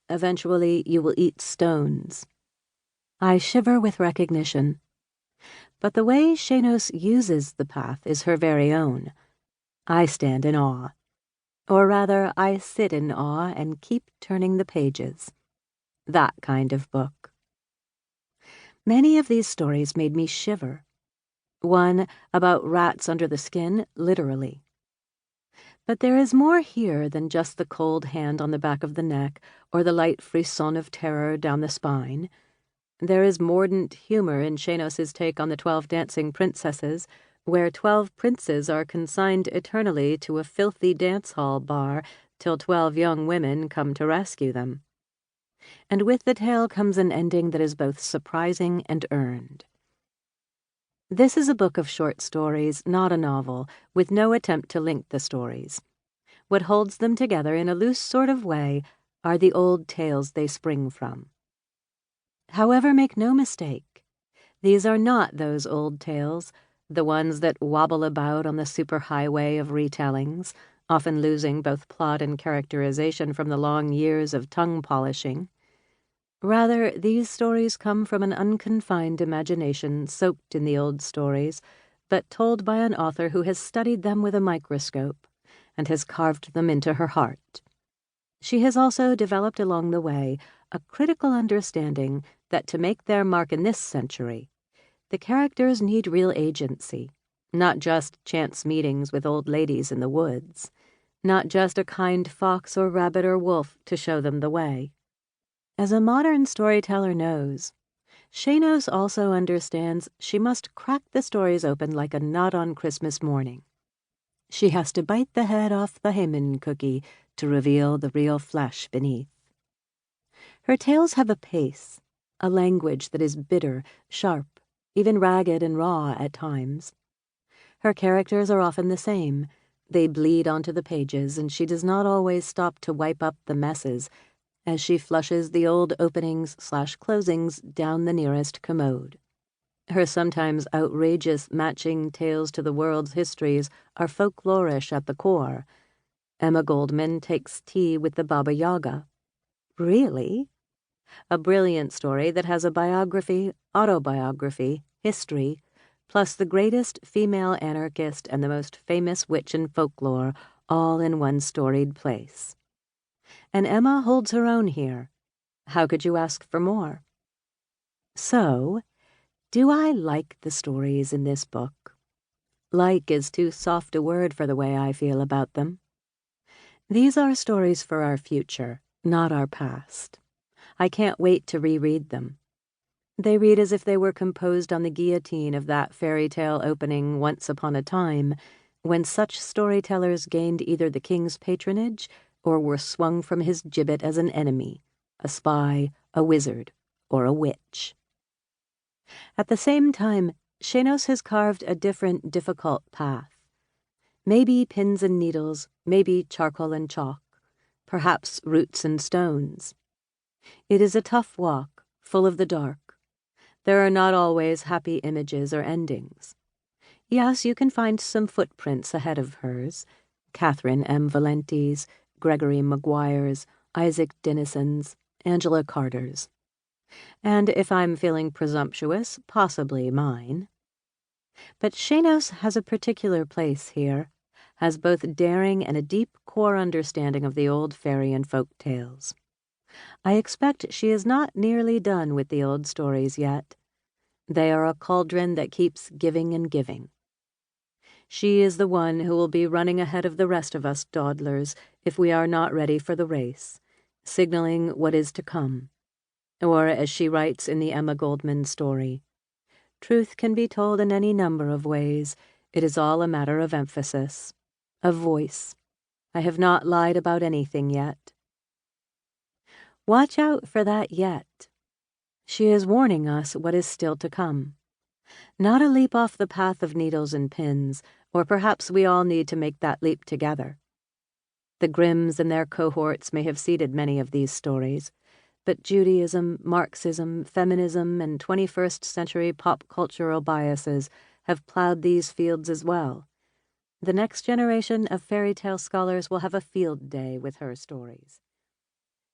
Eventually, you will eat stones. I shiver with recognition. But the way Schanoes uses the path is her very own. I stand in awe. Or rather, I sit in awe and keep turning the pages. That kind of book. Many of these stories made me shiver. One about rats under the skin, literally. But there is more here than just the cold hand on the back of the neck or the light frisson of terror down the spine. There is mordant humor in Schanoes' take on the 12 dancing princesses, where 12 princes are consigned eternally to a filthy dance hall bar till 12 young women come to rescue them. And with the tale comes an ending that is both surprising and earned. This is a book of short stories, not a novel, with no attempt to link the stories. What holds them together in a loose sort of way are the old tales they spring from. However, make no mistake, these are not those old tales, the ones that wobble about on the superhighway of retellings, often losing both plot and characterization from the long years of tongue polishing. Rather, these stories come from an unconfined imagination soaked in the old stories, but told by an author who has studied them with a microscope and has carved them into her heart. She has also developed along the way a critical understanding that to make their mark in this century, the characters need real agency, not just chance meetings with old ladies in the woods, not just a kind fox or rabbit or wolf to show them the way. As a modern storyteller knows, Schanoes also understands she must crack the stories open like a nut on Christmas morning. She has to bite the head off the Haman cookie to reveal the real flesh beneath. Her tales have a pace, a language that is bitter, sharp, even ragged and raw at times. Her characters are often the same. They bleed onto the pages, and she does not always stop to wipe up the messes as she flushes the old openings/closings down the nearest commode. Her sometimes outrageous matching tales to the world's histories are folklorish at the core. Emma Goldman-takes tea with the Baba Yaga. Really? A brilliant story that has a biography, autobiography, history, plus the greatest female anarchist and the most famous witch in folklore, all in one storied place. And Emma holds her own here. How could you ask for more? So, do I like the stories in this book? Like is too soft a word for the way I feel about them. These are stories for our future, not our past. I can't wait to reread them. They read as if they were composed on the guillotine of that fairy tale opening once upon a time, when such storytellers gained either the king's patronage or were swung from his gibbet as an enemy, a spy, a wizard, or a witch. At the same time, Schanoes has carved a different, difficult path. Maybe pins and needles, maybe charcoal and chalk, perhaps roots and stones. It is a tough walk, full of the dark. There are not always happy images or endings. Yes, you can find some footprints ahead of hers, Catherine M. Valenti's, Gregory Maguire's, Isaac Denison's, Angela Carter's. And if I'm feeling presumptuous, possibly mine. But Schanoes has a particular place here, has both daring and a deep core understanding of the old fairy and folk tales. I expect she is not nearly done with the old stories yet. They are a cauldron that keeps giving and giving. She is the one who will be running ahead of the rest of us dawdlers if we are not ready for the race, signaling what is to come. Or, as she writes in the Emma Goldman story, truth can be told in any number of ways. It is all a matter of emphasis, of voice. I have not lied about anything yet. Watch out for that yet. She is warning us what is still to come. Not a leap off the path of needles and pins, or perhaps we all need to make that leap together. The Grimms and their cohorts may have seeded many of these stories, but Judaism, Marxism, feminism, and 21st century pop cultural biases have plowed these fields as well. The next generation of fairy tale scholars will have a field day with her stories.